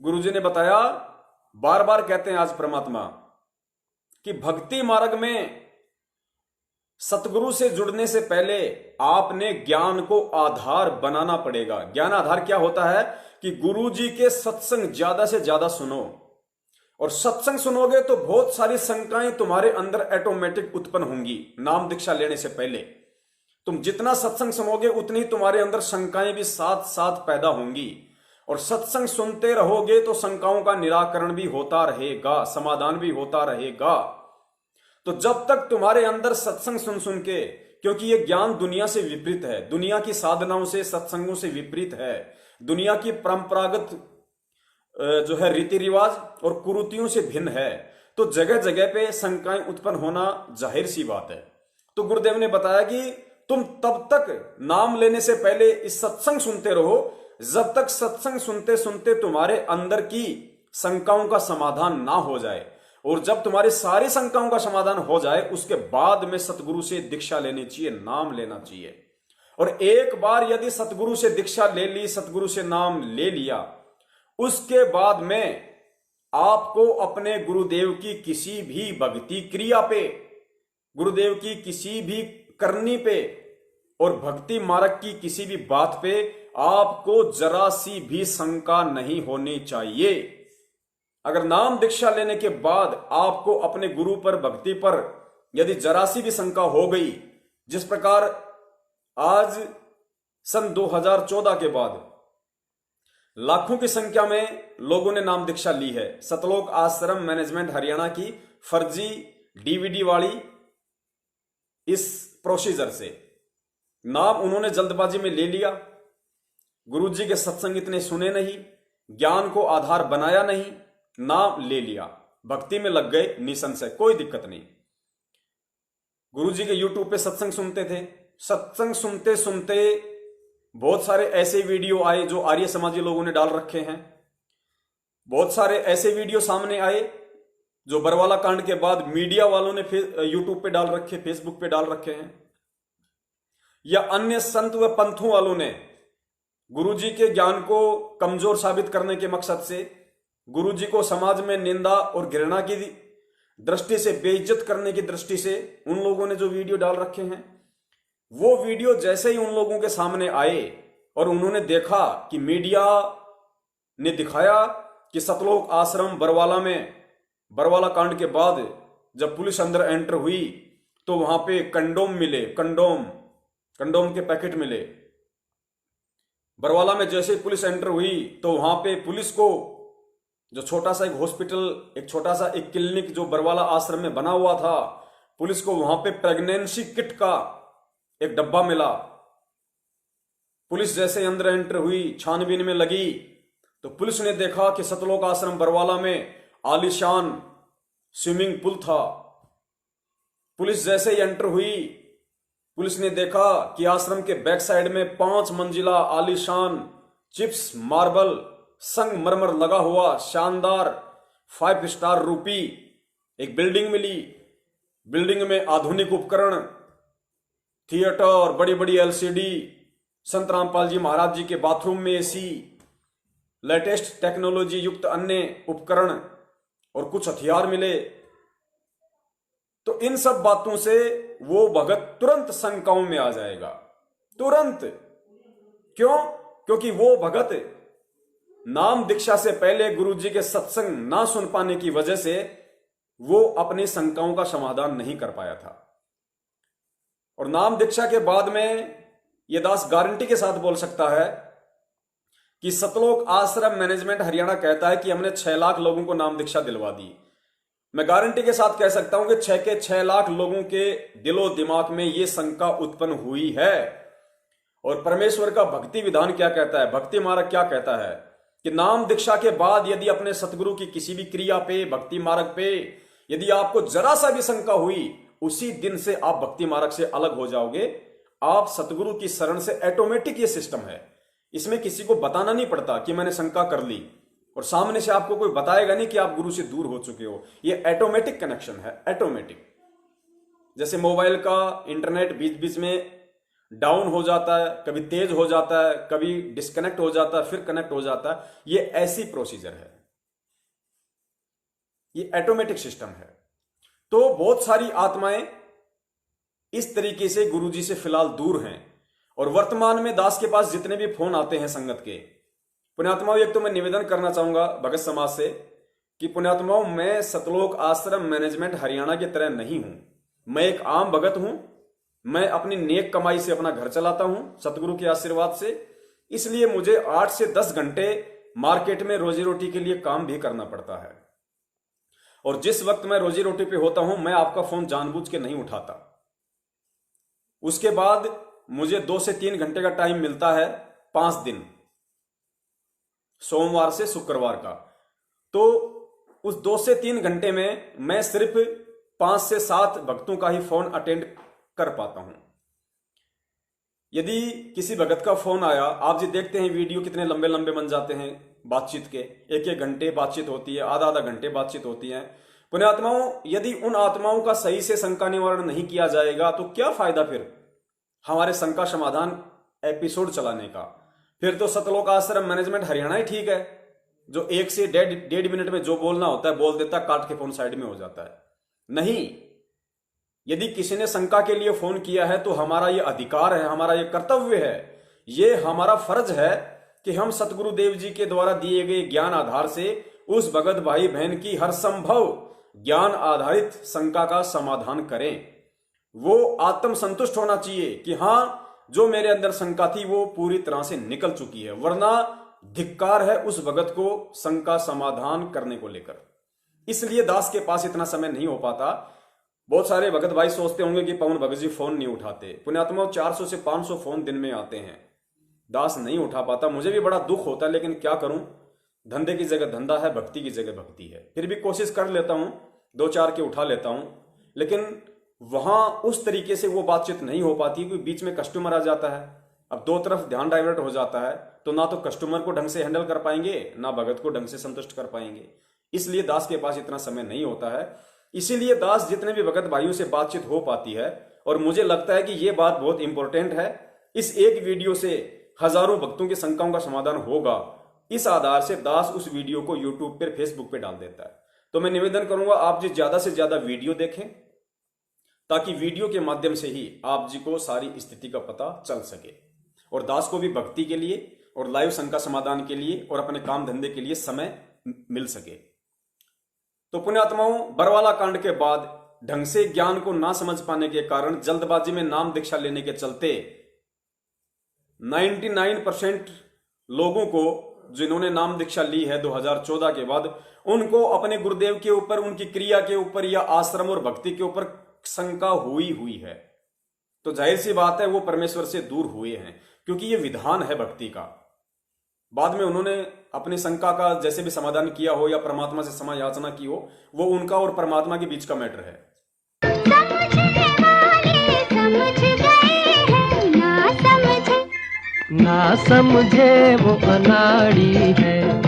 गुरुजी ने बताया, बार बार कहते हैं आज परमात्मा कि भक्ति मार्ग में सतगुरु से जुड़ने से पहले आपने ज्ञान को आधार बनाना पड़ेगा। ज्ञान आधार क्या होता है कि गुरुजी के सत्संग ज्यादा से ज्यादा सुनो, और सत्संग सुनोगे तो बहुत सारी शंकाएं तुम्हारे अंदर ऑटोमेटिक उत्पन्न होंगी। नाम दीक्षा लेने से पहले तुम जितना सत्संग सुनोगे उतनी तुम्हारे अंदर शंकाएं भी साथ साथ पैदा होंगी, और सत्संग सुनते रहोगे तो शंकाओं का निराकरण भी होता रहेगा, समाधान भी होता रहेगा। तो जब तक तुम्हारे अंदर सत्संग सुन सुन के, क्योंकि ये ज्ञान दुनिया से विपरीत है, दुनिया की साधनाओं से सत्संगों से विपरीत है, दुनिया की परंपरागत जो है रीति रिवाज और कुरीतियों से भिन्न है, तो जगह जगह पे शंकाएं उत्पन्न होना जाहिर सी बात है। तो गुरुदेव ने बताया कि तुम तब तक नाम लेने से पहले इस सत्संग सुनते रहो जब तक सत्संग सुनते सुनते तुम्हारे अंदर की शंकाओं का समाधान ना हो जाए, और जब तुम्हारी सारी शंकाओं का समाधान हो जाए उसके बाद में सतगुरु से दीक्षा लेनी चाहिए, नाम लेना चाहिए। और एक बार यदि सतगुरु से दीक्षा ले ली, सतगुरु से नाम ले लिया, उसके बाद में आपको अपने गुरुदेव की किसी भी भक्ति क्रिया पे, गुरुदेव की किसी भी करनी पे और भक्ति मार्ग की किसी भी बात पे आपको जरा सी भी शंका नहीं होनी चाहिए। अगर नाम दीक्षा लेने के बाद आपको अपने गुरु पर, भक्ति पर यदि जरा सी भी शंका हो गई, जिस प्रकार आज सन 2014 के बाद लाखों की संख्या में लोगों ने नाम दीक्षा ली है, सतलोक आश्रम मैनेजमेंट हरियाणा की फर्जी डीवीडी वाली इस प्रोसीजर से नाम उन्होंने जल्दबाजी में ले लिया, गुरुजी के सत्संग इतने सुने नहीं, ज्ञान को आधार बनाया नहीं, नाम ले लिया, भक्ति में लग गए, निसंशय कोई दिक्कत नहीं। गुरुजी के यूट्यूब पे सत्संग सुनते थे, सत्संग सुनते सुनते बहुत सारे ऐसे वीडियो आए जो आर्य समाजी लोगों ने डाल रखे हैं, बहुत सारे ऐसे वीडियो सामने आए जो बरवाला कांड के बाद मीडिया वालों ने यूट्यूब पे डाल रखे, फेसबुक पे डाल रखे हैं, या अन्य संत व पंथों वालों ने गुरुजी के ज्ञान को कमजोर साबित करने के मकसद से, गुरुजी को समाज में निंदा और घृणा की दृष्टि से, बेइज्जत करने की दृष्टि से उन लोगों ने जो वीडियो डाल रखे हैं, वो वीडियो जैसे ही उन लोगों के सामने आए और उन्होंने देखा कि मीडिया ने दिखाया कि सतलोक आश्रम बरवाला में, बरवाला कांड के बाद जब पुलिस अंदर एंटर हुई तो वहां पे कंडोम मिले, कंडोम के पैकेट मिले। बरवाला में जैसे ही पुलिस एंटर हुई तो वहां पे पुलिस को जो छोटा सा एक हॉस्पिटल, एक छोटा सा एक क्लिनिक जो बरवाला आश्रम में बना हुआ था, पुलिस को वहां पे प्रेगनेंसी किट का एक डब्बा मिला। पुलिस जैसे अंदर एंटर हुई, छानबीन में लगी, तो पुलिस ने देखा कि सतलोक आश्रम बरवाला में आलीशान स्विमिंग पूल था। पुलिस जैसे ही एंटर हुई, पुलिस ने देखा कि आश्रम के बैक साइड में 5 मंजिला आलीशान चिप्स मार्बल संगमरमर लगा हुआ शानदार 5 स्टार रूपी एक बिल्डिंग मिली। बिल्डिंग में आधुनिक उपकरण, थिएटर, बड़ी बड़ी एलसीडी, संत रामपाल जी महाराज जी के बाथरूम में एसी, लेटेस्ट टेक्नोलॉजी युक्त अन्य उपकरण और कुछ हथियार मिले। तो इन सब बातों से वो भगत तुरंत शंकाओं में आ जाएगा, तुरंत। क्यों? क्योंकि वो भगत नाम दीक्षा से पहले गुरुजी के सत्संग ना सुन पाने की वजह से वो अपनी शंकाओं का समाधान नहीं कर पाया था। और नाम दीक्षा के बाद में ये दास गारंटी के साथ बोल सकता है कि सतलोक आश्रम मैनेजमेंट हरियाणा कहता है कि हमने 6 लाख लोगों को नाम दीक्षा दिलवा दी। मैं गारंटी के साथ कह सकता हूं कि 6 के 6 लाख लोगों के दिलो दिमाग में यह शंका उत्पन्न हुई है। और परमेश्वर का भक्ति विधान क्या कहता है, भक्ति मार्ग क्या कहता है कि नाम दीक्षा के बाद यदि अपने सतगुरु की किसी भी क्रिया पे, भक्ति मार्ग पे यदि आपको जरा सा भी शंका हुई, उसी दिन से आप भक्ति मार्ग से अलग हो जाओगे। आप सतगुरु की शरण से, ऑटोमेटिक ये सिस्टम है, इसमें किसी को बताना नहीं पड़ता कि मैंने शंका कर ली, और सामने से आपको कोई बताएगा नहीं कि आप गुरु से दूर हो चुके हो। ये ऑटोमेटिक कनेक्शन है, ऑटोमेटिक। जैसे मोबाइल का इंटरनेट बीच बीच में डाउन हो जाता है, कभी तेज हो जाता है, कभी डिस्कनेक्ट हो जाता है, फिर कनेक्ट हो जाता है। ये ऐसी प्रोसीजर है, ये ऑटोमेटिक सिस्टम है। तो बहुत सारी आत्माएं इस तरीके से गुरुजी से फिलहाल दूर हैं। और वर्तमान में दास के पास जितने भी फोन आते हैं संगत के, पुण्यात्माओं, एक तो मैं निवेदन करना चाहूंगा भगत समाज से कि पुण्यात्माओं, मैं सतलोक आश्रम मैनेजमेंट हरियाणा की तरह नहीं हूं। मैं एक आम भगत हूं। मैं अपनी नेक कमाई से अपना घर चलाता हूं सतगुरु के आशीर्वाद से। इसलिए मुझे 8 से 10 घंटे मार्केट में रोजी रोटी के लिए काम भी करना पड़ता है। और जिस वक्त मैं रोजी रोटी पे होता हूं, मैं आपका फोन जानबूझ के नहीं उठाता। उसके बाद मुझे 2 से 3 घंटे का टाइम मिलता है 5 दिन, सोमवार से शुक्रवार का। तो उस 2 से 3 घंटे में मैं सिर्फ 5 से 7 भक्तों का ही फोन अटेंड कर पाता हूं। यदि किसी भगत का फोन आया, आप जी देखते हैं वीडियो कितने लंबे लंबे बन जाते हैं बातचीत के, 1-1 घंटे बातचीत होती है, आधा-आधा घंटे बातचीत होती है। पुण्यात्माओं, यदि उन आत्माओं का सही से शंका निवारण नहीं किया जाएगा तो क्या फायदा फिर हमारे शंका समाधान एपिसोड चलाने का। फिर तो सतलोक आश्रम मैनेजमेंट हरियाणा ही ठीक है, जो 1 से 1.5 मिनट में जो बोलना होता है बोल देता, काट के फोन साइड में हो जाता है। नहीं, यदि किसी ने शंका के लिए फोन किया है तो हमारा यह अधिकार है, हमारा यह कर्तव्य है, यह हमारा फर्ज है कि हम सतगुरु देव जी के द्वारा दिए गए ज्ञान आधार से उस भगत भाई बहन की हर संभव ज्ञान आधारित शंका का समाधान करें। वो आत्म संतुष्ट होना चाहिए कि हां, जो मेरे अंदर शंका थी वो पूरी तरह से निकल चुकी है, वरना धिक्कार है उस भगत को शंका समाधान करने को लेकर। इसलिए दास के पास इतना समय नहीं हो पाता। बहुत सारे भगत भाई सोचते होंगे कि पवन भगत जी फोन नहीं उठाते। पुण्यात्माओं, 400 से 500 फोन दिन में आते हैं, दास नहीं उठा पाता। मुझे भी बड़ा दुख होता है, लेकिन क्या करूं, धंधे की जगह धंधा है, भक्ति की जगह भक्ति है। फिर भी कोशिश कर लेता हूं, 2-4 के उठा लेता हूं, लेकिन वहां उस तरीके से वो बातचीत नहीं हो पाती क्योंकि बीच में कस्टमर आ जाता है। अब 2 तरफ ध्यान डाइवर्ट हो जाता है, तो ना तो कस्टमर को ढंग से हैंडल कर पाएंगे, ना भगत को ढंग से संतुष्ट कर पाएंगे। इसलिए दास के पास इतना समय नहीं होता है। इसीलिए दास जितने भी भगत भाइयों से बातचीत हो पाती है, और मुझे लगता है कि ये बात बहुत इंपॉर्टेंट है, इस एक वीडियो से हजारों भक्तों की शंकाओं का समाधान होगा। इस आधार से दास उस वीडियो को यूट्यूब पर, फेसबुक पे डाल देता है। तो मैं निवेदन करूंगा आप जी ज्यादा से ज्यादा वीडियो देखें, ताकि वीडियो के माध्यम से ही आप जी को सारी स्थिति का पता चल सके, और दास को भी भक्ति के लिए और लाइव शंका समाधान के लिए और अपने काम धंधे के लिए समय मिल सके। तो पुण्यात्माओं, बरवाला कांड के बाद ढंग से ज्ञान को ना समझ पाने के कारण, जल्दबाजी में नाम दीक्षा लेने के चलते 99% लोगों को जिन्होंने नाम दीक्षा ली है 2014 के बाद, उनको अपने गुरुदेव के ऊपर, उनकी क्रिया के ऊपर या आश्रम और भक्ति के ऊपर शंका हुई है। तो जाहिर सी बात है वो परमेश्वर से दूर हुए हैं, क्योंकि ये विधान है भक्ति का। बाद में उन्होंने अपनी शंका का जैसे भी समाधान किया हो या परमात्मा से क्षमा याचना की हो, वो उनका और परमात्मा के बीच का मैटर है। ना समझे वो अनाड़ी है।